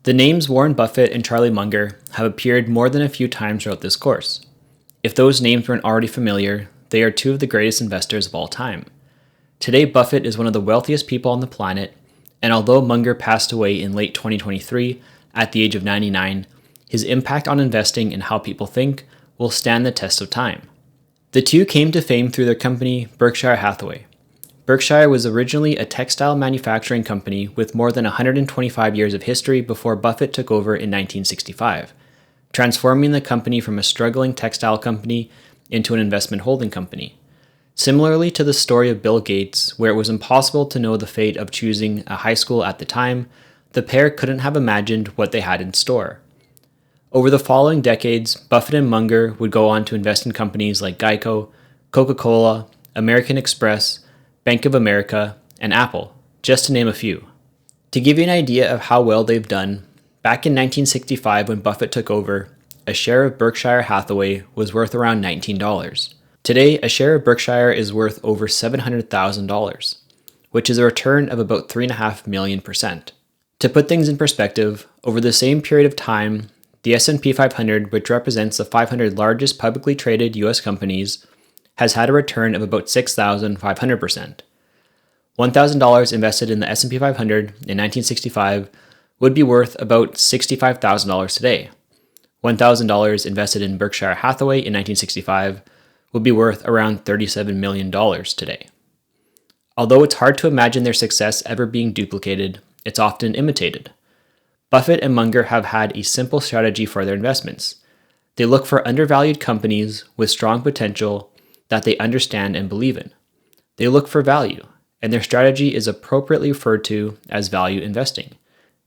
The names Warren Buffett and Charlie Munger have appeared more than a few times throughout this course. If those names weren't already familiar, they are two of the greatest investors of all time. Today, Buffett is one of the wealthiest people on the planet, and although Munger passed away in late 2023 at the age of 99, his impact on investing and how people think will stand the test of time. The two came to fame through their company, Berkshire Hathaway. Berkshire was originally a textile manufacturing company with more than 125 years of history before Buffett took over in 1965, transforming the company from a struggling textile company into an investment holding company. Similarly to the story of Bill Gates, where it was impossible to know the fate of choosing a high school at the time, the pair couldn't have imagined what they had in store. Over the following decades, Buffett and Munger would go on to invest in companies like Geico, Coca-Cola, American Express, Bank of America, and Apple, just to name a few. To give you an idea of how well they've done, back in 1965 when Buffett took over, a share of Berkshire Hathaway was worth around $19. Today, a share of Berkshire is worth over $700,000, which is a return of about 3.5 million%. To put things in perspective, over the same period of time, the S&P 500, which represents the 500 largest publicly traded U.S. companies, has had a return of about 6,500%. $1,000 invested in the S&P 500 in 1965 would be worth about $65,000 today. $1,000 invested in Berkshire Hathaway in 1965 would be worth around $37 million today. Although it's hard to imagine their success ever being duplicated, it's often imitated. Buffett and Munger have had a simple strategy for their investments. They look for undervalued companies with strong potential that they understand and believe in. They look for value, and their strategy is appropriately referred to as value investing.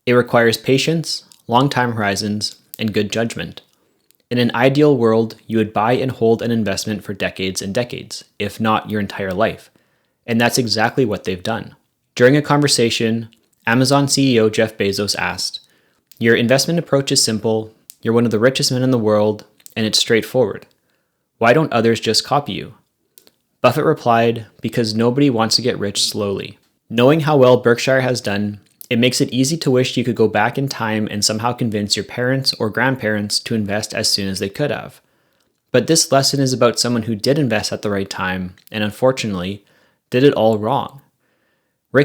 It requires patience, long time horizons, and good judgment. In an ideal world, you would buy and hold an investment for decades and decades, if not your entire life. And that's exactly what they've done. During a conversation, Amazon CEO Jeff Bezos asked, "Your investment approach is simple, you're one of the richest men in the world, and it's straightforward. Why don't others just copy you?" Buffett replied, "Because nobody wants to get rich slowly." Knowing how well Berkshire has done, it makes it easy to wish you could go back in time and somehow convince your parents or grandparents to invest as soon as they could have. But this lesson is about someone who did invest at the right time and unfortunately did it all wrong.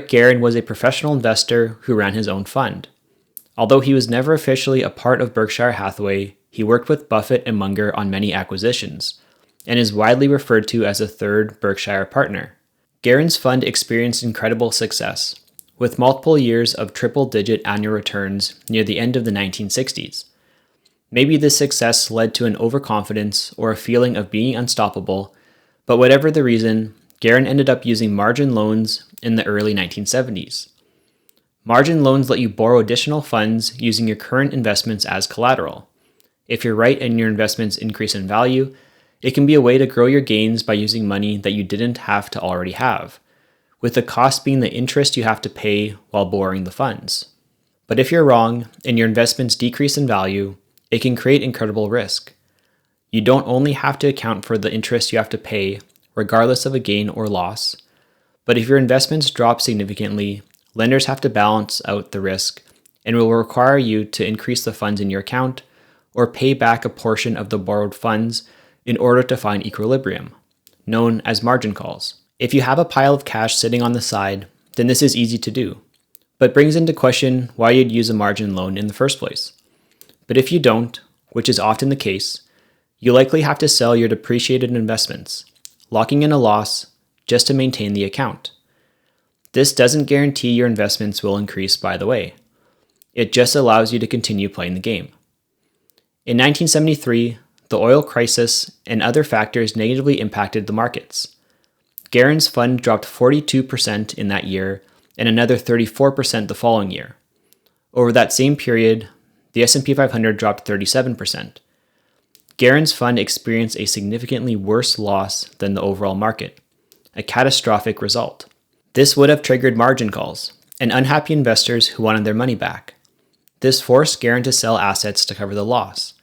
Guerin was a professional investor who ran his own fund. Although he was never officially a part of Berkshire Hathaway, he worked with Buffett and Munger on many acquisitions, and is widely referred to as a third Berkshire partner. Guerin's fund experienced incredible success, with multiple years of triple-digit annual returns near the end of the 1960s. Maybe this success led to an overconfidence or a feeling of being unstoppable, but whatever the reason, Guerin ended up using margin loans in the early 1970s. Margin loans let you borrow additional funds using your current investments as collateral. If you're right and your investments increase in value, it can be a way to grow your gains by using money that you didn't have to already have, with the cost being the interest you have to pay while borrowing the funds. But if you're wrong and your investments decrease in value, it can create incredible risk. You don't only have to account for the interest you have to pay, regardless of a gain or loss, but if your investments drop significantly, lenders have to balance out the risk and will require you to increase the funds in your account or pay back a portion of the borrowed funds in order to find equilibrium, known as margin calls. If you have a pile of cash sitting on the side, then this is easy to do, but brings into question why you'd use a margin loan in the first place. But if you don't, which is often the case, you likely have to sell your depreciated investments, locking in a loss just to maintain the account. This doesn't guarantee your investments will increase, by the way. It just allows you to continue playing the game. In 1973, the oil crisis and other factors negatively impacted the markets. Guerin's fund dropped 42% in that year and another 34% the following year. Over that same period, the S&P 500 dropped 37%. Guerin's fund experienced a significantly worse loss than the overall market, a catastrophic result. This would have triggered margin calls and unhappy investors who wanted their money back. This forced Guerin to sell assets to cover the loss,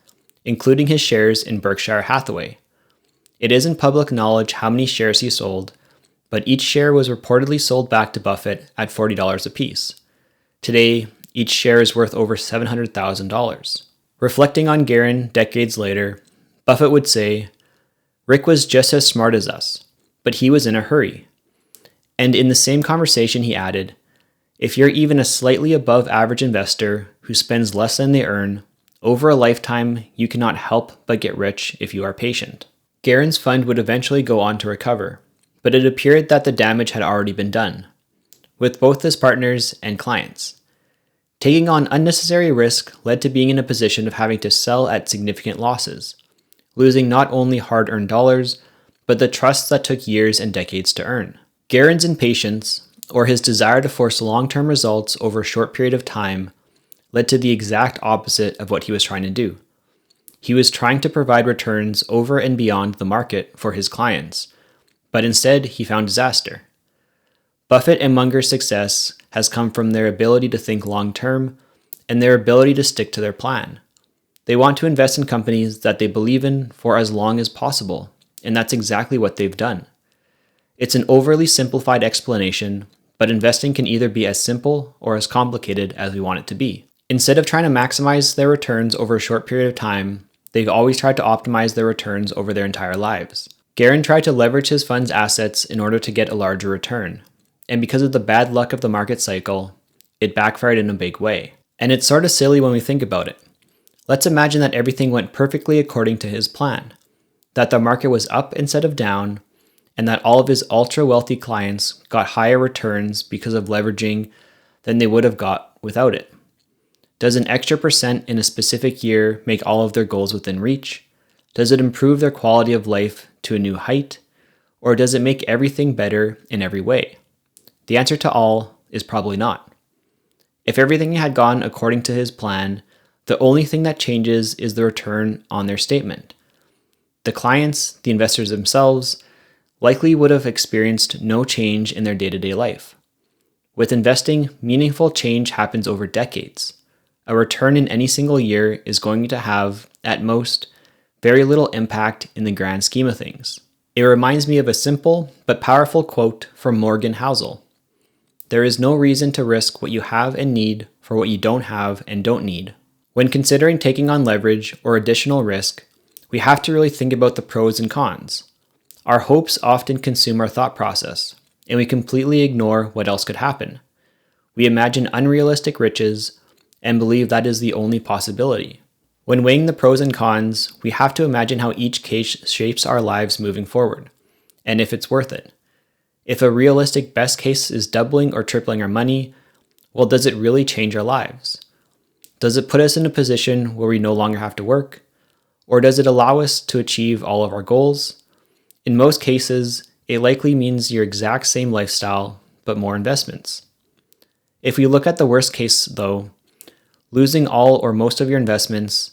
including his shares in Berkshire Hathaway. It isn't public knowledge how many shares he sold, but each share was reportedly sold back to Buffett at $40 apiece. Today, each share is worth over $700,000. Reflecting on Guerin decades later, Buffett would say, "Rick was just as smart as us, but he was in a hurry." And in the same conversation, he added, "If you're even a slightly above average investor who spends less than they earn, over a lifetime, you cannot help but get rich if you are patient." Guerin's fund would eventually go on to recover, but it appeared that the damage had already been done, with both his partners and clients. Taking on unnecessary risk led to being in a position of having to sell at significant losses, losing not only hard-earned dollars, but the trust that took years and decades to earn. Guerin's impatience, or his desire to force long-term results over a short period of time, led to the exact opposite of what he was trying to do. He was trying to provide returns over and beyond the market for his clients, but instead he found disaster. Buffett and Munger's success has come from their ability to think long-term and their ability to stick to their plan. They want to invest in companies that they believe in for as long as possible, and that's exactly what they've done. It's an overly simplified explanation, but investing can either be as simple or as complicated as we want it to be. Instead of trying to maximize their returns over a short period of time, they've always tried to optimize their returns over their entire lives. Guerin tried to leverage his fund's assets in order to get a larger return, and because of the bad luck of the market cycle, it backfired in a big way. And it's sort of silly when we think about it. Let's imagine that everything went perfectly according to his plan, that the market was up instead of down, and that all of his ultra-wealthy clients got higher returns because of leveraging than they would have got without it. Does an extra percent in a specific year make all of their goals within reach? Does it improve their quality of life to a new height? Or does it make everything better in every way? The answer to all is probably not. If everything had gone according to his plan, the only thing that changes is the return on their statement. The clients, the investors themselves, likely would have experienced no change in their day-to-day life. With investing, meaningful change happens over decades. A return in any single year is going to have, at most, very little impact in the grand scheme of things. It reminds me of a simple but powerful quote from Morgan Housel. "There is no reason to risk what you have and need for what you don't have and don't need." When considering taking on leverage or additional risk, we have to really think about the pros and cons. Our hopes often consume our thought process, and we completely ignore what else could happen. We imagine unrealistic riches and believe that is the only possibility. When weighing the pros and cons, we have to imagine how each case shapes our lives moving forward, and if it's worth it. If a realistic best case is doubling or tripling our money, well, does it really change our lives? Does it put us in a position where we no longer have to work? Or does it allow us to achieve all of our goals? In most cases, it likely means your exact same lifestyle, but more investments. If we look at the worst case, though, losing all or most of your investments,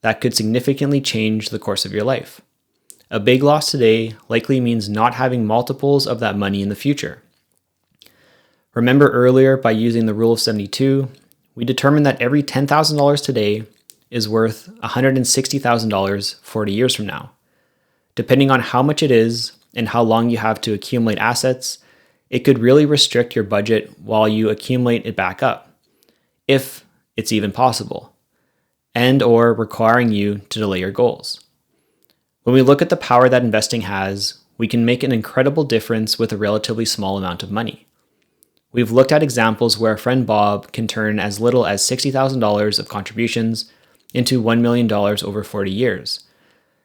that could significantly change the course of your life. A big loss today likely means not having multiples of that money in the future. Remember earlier, by using the rule of 72, we determined that every $10,000 today is worth $160,000 40 years from now. Depending on how much it is and how long you have to accumulate assets, it could really restrict your budget while you accumulate it back up, if it's even possible, and or requiring you to delay your goals. When we look at the power that investing has, we can make an incredible difference with a relatively small amount of money. We've looked at examples where a friend Bob can turn as little as $60,000 of contributions into $1 million over 40 years.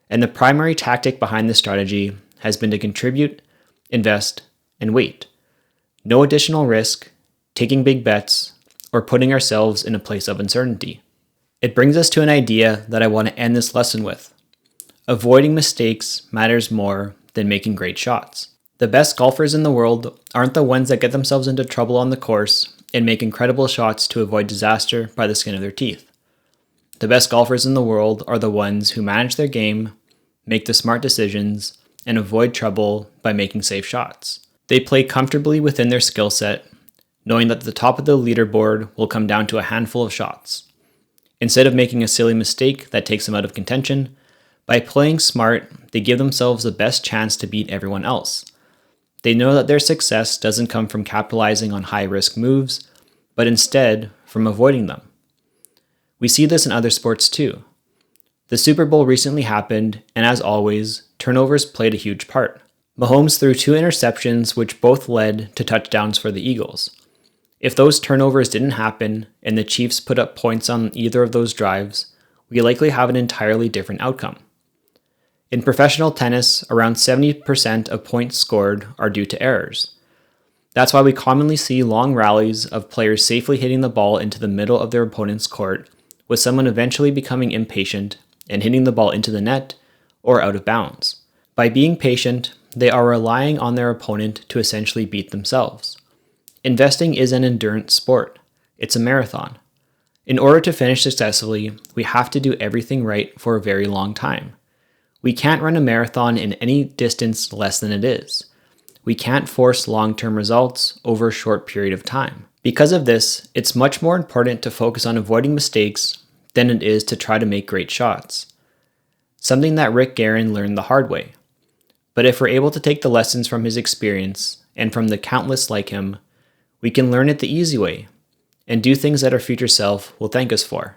And the primary tactic behind this strategy has been to contribute, invest, and wait. No additional risk, taking big bets, or putting ourselves in a place of uncertainty. It brings us to an idea that I want to end this lesson with. Avoiding mistakes matters more than making great shots. The best golfers in the world aren't the ones that get themselves into trouble on the course and make incredible shots to avoid disaster by the skin of their teeth. The best golfers in the world are the ones who manage their game, make the smart decisions, and avoid trouble by making safe shots. They play comfortably within their skill set, knowing that the top of the leaderboard will come down to a handful of shots. Instead of making a silly mistake that takes them out of contention, by playing smart, they give themselves the best chance to beat everyone else. They know that their success doesn't come from capitalizing on high-risk moves, but instead from avoiding them. We see this in other sports too. The Super Bowl recently happened, and as always, turnovers played a huge part. Mahomes threw 2 interceptions, which both led to touchdowns for the Eagles. If those turnovers didn't happen, and the Chiefs put up points on either of those drives, we likely have an entirely different outcome. In professional tennis, around 70% of points scored are due to errors. That's why we commonly see long rallies of players safely hitting the ball into the middle of their opponent's court, with someone eventually becoming impatient and hitting the ball into the net or out of bounds. By being patient, they are relying on their opponent to essentially beat themselves. Investing is an endurance sport. It's a marathon. In order to finish successfully, we have to do everything right for a very long time. We can't run a marathon in any distance less than it is. We can't force long-term results over a short period of time. Because of this, it's much more important to focus on avoiding mistakes than it is to try to make great shots. Something that Guerin learned the hard way. But if we're able to take the lessons from his experience and from the countless like him, we can learn it the easy way and do things that our future self will thank us for.